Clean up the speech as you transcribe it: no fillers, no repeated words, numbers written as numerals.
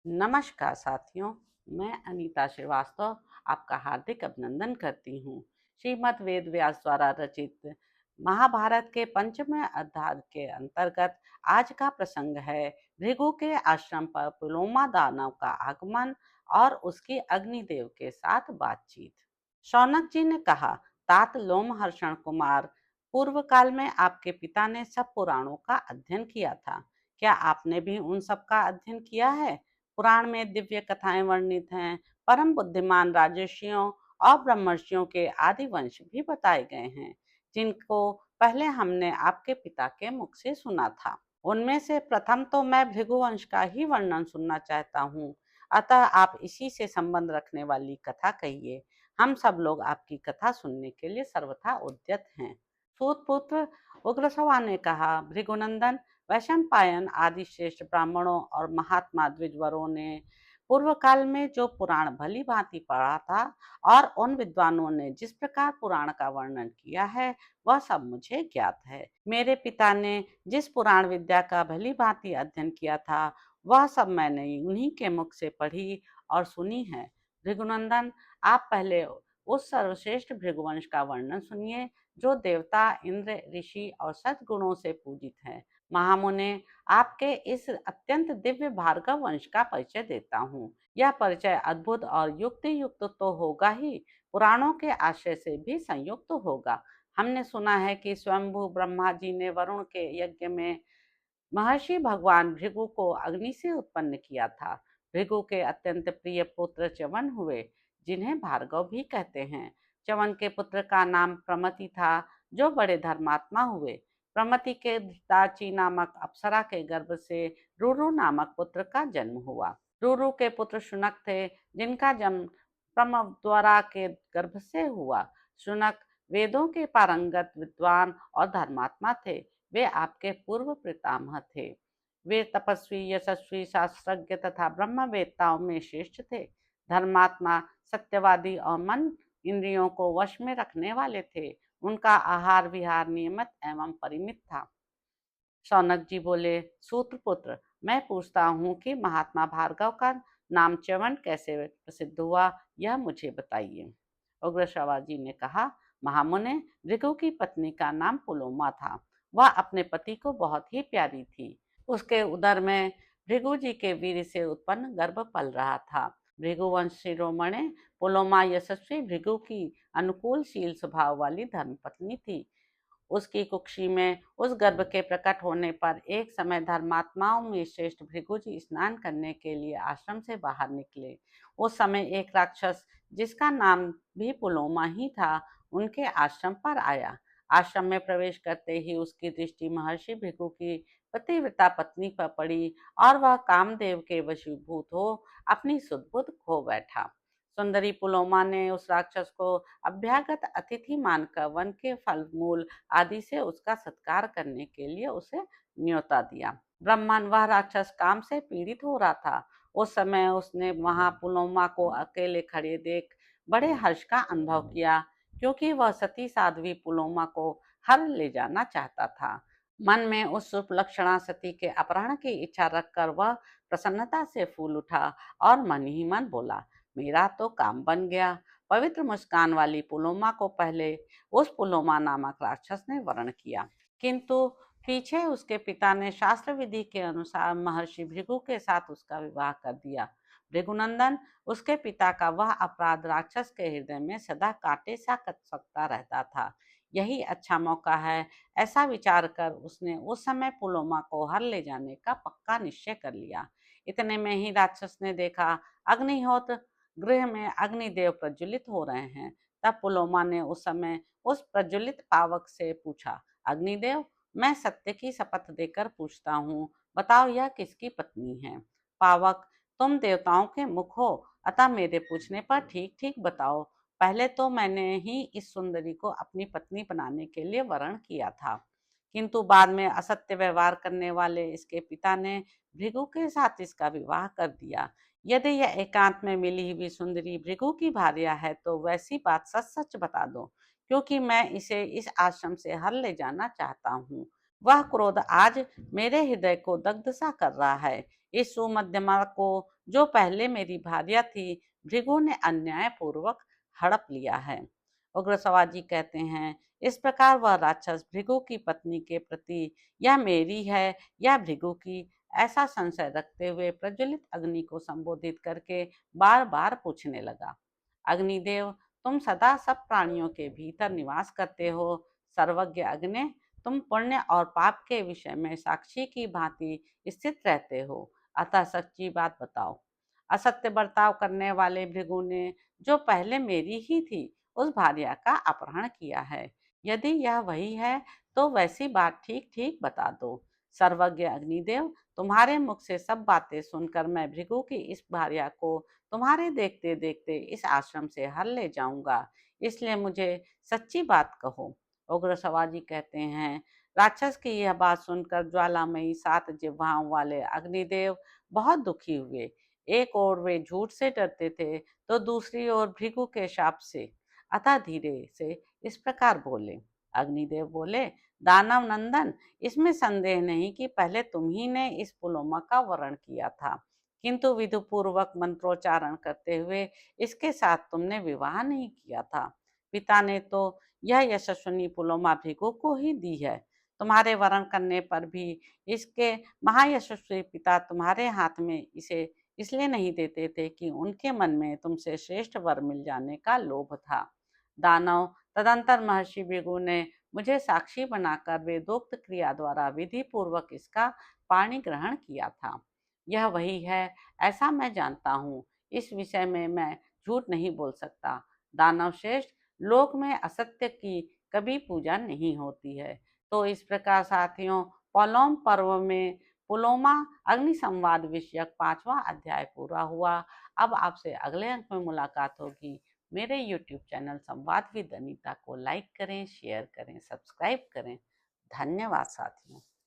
नमस्कार साथियों, मैं अनीता श्रीवास्तव आपका हार्दिक अभिनंदन करती हूँ। श्रीमद् वेद व्यास द्वारा रचित महाभारत के पंचम अध्याय के अंतर्गत आज का प्रसंग है भृगु के आश्रम पर पुलोमा दानव का आगमन और उसकी अग्निदेव के साथ बातचीत। शौनक जी ने कहा, तात लोमहर्षण कुमार, पूर्व काल में आपके पिता ने सब पुराणों का अध्ययन किया था। क्या आपने भी उन सब का अध्ययन किया है? पुराण में दिव्य कथाएं वर्णित हैं। परम बुद्धिमान राजर्षियों और ब्रह्मर्षियों के आदि वंश भी बताए गए हैं, जिनको पहले हमने आपके पिता के मुख से सुना था। उनमें से प्रथम तो मैं भृगुवंश का ही वर्णन सुनना चाहता हूँ, अतः आप इसी से संबंध रखने वाली कथा कहिए। हम सब लोग आपकी कथा सुनने के लिए सर्वथा उद्यत हैं। सूतपुत्र उग्रश्रवा ने कहा, भृगुनंदन, वैशंपायन आदि श्रेष्ठ ब्राह्मणों और महात्मा द्विजवरों ने पूर्व काल में जो पुराण भली भांति पढ़ा था और उन विद्वानों ने जिस प्रकार पुराण का वर्णन किया है, वह सब मुझे ज्ञात है। मेरे पिता ने जिस पुराण विद्या का भली भांति अध्ययन किया था, वह सब मैंने उन्हीं के मुख से पढ़ी और सुनी है। भृगुनंदन, आप पहले उस सर्वश्रेष्ठ भृगुवंश का वर्णन सुनिए, जो देवता, इंद्र, ऋषि और सद्गुणों से पूजित है। महामुने, आपके इस अत्यंत दिव्य भार्गव वंश का परिचय देता हूँ। यह परिचय अद्भुत और युक्ति युक्त तो होगा ही, पुराणों के आशय से भी संयुक्त होगा। हमने सुना है कि स्वयंभू ब्रह्मा जी ने वरुण के यज्ञ में महर्षि भगवान भृगु को अग्नि से उत्पन्न किया था। भृगु के अत्यंत प्रिय पुत्र च्यवन हुए, जिन्हें भार्गव भी कहते हैं। च्यवन के पुत्र का नाम प्रमति था, जो बड़े धर्मात्मा हुए। प्रमति के धृताची नामक अप्सरा के गर्भ से रुरु नामक पुत्र का जन्म हुआ। रुरु के पुत्र शुनक थे, जिनका जन्म प्रमद्वरा के गर्भ से हुआ। शुनक वेदों के पारंगत विद्वान और धर्मात्मा थे। वे आपके पूर्व पितामह थे। वे तपस्वी, यशस्वी, शास्त्रज्ञ तथा ब्रह्मवेत्ताओं में श्रेष्ठ थे। धर्मात्मा, सत्यवादी और मन इंद्रियों को वश में रखने वाले थे। उनका आहार विहार नियमित एवं परिमित था। शौनक जी बोले, सूत्रपुत्र, मैं पूछता हूँ कि महात्मा भार्गव का नाम च्यवन कैसे प्रसिद्ध हुआ, यह मुझे बताइए। उग्रश्रवा जी ने कहा, महामुने, भृगु की पत्नी का नाम पुलोमा था। वह अपने पति को बहुत ही प्यारी थी। उसके उदर में भृगु जी के वीर से उत्पन्न गर्भ पल रहा था। भृगुवंश शिरोमणि पुलोमा यशस्वी भृगु की अनुकूलशील स्वभाव वाली धर्मपत्नी थी। उसकी कुक्षी में उस गर्भ के प्रकट होने पर एक समय धर्मात्माओं में श्रेष्ठ भृगु जी स्नान करने के लिए आश्रम से बाहर निकले। उस समय एक राक्षस, जिसका नाम भी पुलोमा ही था, उनके आश्रम पर आया। आश्रम में प्रवेश करते ही उसकी दृष्टि महर्षि भृगु की पतिव्रता पत्नी पर पड़ी और वह कामदेव के वशीभूत हो अपनी सुध-बुध खो बैठा। सुंदरी पुलोमा ने उस राक्षस को अभ्यागत अतिथि मानकर वन के फल मूल आदि से उसका सत्कार करने के लिए उसे न्योता दिया। ब्रह्मन, वह राक्षस काम से पीड़ित हो रहा था। उस समय उसने वहां पुलोमा को अकेले खड़े देख बड़े हर्ष का अनुभव किया, क्योंकि वह सती साध्वी पुलोमा को हर ले जाना चाहता था। मन में उस सुलक्षणा सती के अपहरण की इच्छा रखकर वह प्रसन्नता से फूल उठा और मन ही मन बोला, मेरा तो काम बन गया। पवित्र मुस्कान वाली पुलोमा को पहले उस पुलोमा नामक राक्षस ने वर्ण किया, किंतु पीछे उसके पिता ने शास्त्र विधि के अनुसार महर्षि भृगु के साथ उसका विवाह कर दिया। भृगुनंदन, उसके पिता का वह अपराध राक्षस के हृदय में सदा कांटे सा कट सकता रहता था। यही अच्छा मौका है, ऐसा विचार कर उसने उस समय पुलोमा को हर ले जाने का पक्का निश्चय कर लिया। इतने में ही राक्षस ने देखा, अग्निहोत्र गृह में अग्निदेव प्रज्वलित हो रहे हैं। तब पुलोमा ने उस समय उस प्रज्वलित पावक से पूछा, अग्निदेव, मैं सत्य की शपथ देकर पूछता हूँ, बताओ यह किसकी पत्नी है? पावक, तुम देवताओं के मुख हो, अतः मेरे पूछने पर ठीक ठीक बताओ। पहले तो मैंने ही इस सुंदरी को अपनी पत्नी बनाने के लिए वरण किया था, किंतु बाद में असत्य व्यवहार करने वाले इसके पिता ने भृगु के साथ इसका विवाह कर दिया। यदि यह एकांत में मिली हुई सुंदरी भृगु की भार्या है, तो वैसी बात सच सच बता दो, क्योंकि मैं इसे इस आश्रम से हर ले जाना चाहता हूँ। वह क्रोध आज मेरे हृदय को दग्ध सा कर रहा है। इस सुमध्यमा को जो पहले मेरी भार्या थी, भृगु ने अन्यायपूर्वक हड़प लिया है। उग्र सवाजी कहते हैं, इस प्रकार वह राक्षस भृगु की पत्नी के प्रति यह मेरी है या भृगु की, ऐसा संशय रखते हुए प्रज्वलित अग्नि को संबोधित करके बार बार पूछने लगा। अग्निदेव, तुम सदा सब प्राणियों के भीतर निवास करते हो। सर्वज्ञ अग्नि, तुम पुण्य और पाप के विषय में साक्षी की भांति स्थित रहते हो, अतः सच्ची बात बताओ। असत्य बर्ताव करने वाले भृगु ने, जो पहले मेरी ही थी, उस भार्या का अपहरण किया है। यदि यह वही है तो वैसी बात ठीक ठीक बता दो। सर्वज्ञ अग्निदेव, तुम्हारे मुख से सब बातें सुनकर मैं भृगु की इस भार्या को तुम्हारे देखते देखते इस आश्रम से हर ले जाऊंगा, इसलिए मुझे सच्ची बात कहो। उग्र सवाजी कहते हैं, राक्षस की यह बात सुनकर ज्वालामयी 7 जिह्वाओं वाले अग्निदेव बहुत दुखी हुए। एक ओर वे झूठ से डरते थे तो दूसरी ओर भृगु के शाप से, अतः धीरे से इस प्रकार बोले। अग्निदेव बोले, दानव नंदन, इसमें संदेह नहीं कि पहले तुम ही ने इस पुलोमा का वर्ण किया था, किंतु विधिपूर्वक मंत्रोच्चारण करते हुए इसके साथ तुमने विवाह नहीं किया था। पिता ने तो यह यशस्विनी पुलोमा भृगु को ही दी है। तुम्हारे वरण करने पर भी इसके महायशस्वी पिता तुम्हारे हाथ में इसे इसलिए नहीं देते थे कि उनके मन में तुमसे श्रेष्ठ वर मिल जाने का लोभ था। दानव, तदंतर महर्षि भृगु ने मुझे साक्षी बनाकर वेदोक्त क्रिया द्वारा विधि पूर्वक इसका पाणी ग्रहण किया था। यह वही है, ऐसा मैं जानता हूँ। इस विषय में मैं झूठ नहीं बोल सकता। दानव श्रेष्ठ, लोक में असत्य की कभी पूजा नहीं होती है। तो इस प्रकार साथियों, पौलोम पर्व में पुलोमा अग्नि संवाद विषयक 5वां अध्याय पूरा हुआ। अब आपसे अगले अंक में मुलाकात होगी। मेरे YouTube चैनल संवाद विद अनीता को लाइक करें, शेयर करें, सब्सक्राइब करें। धन्यवाद साथियों।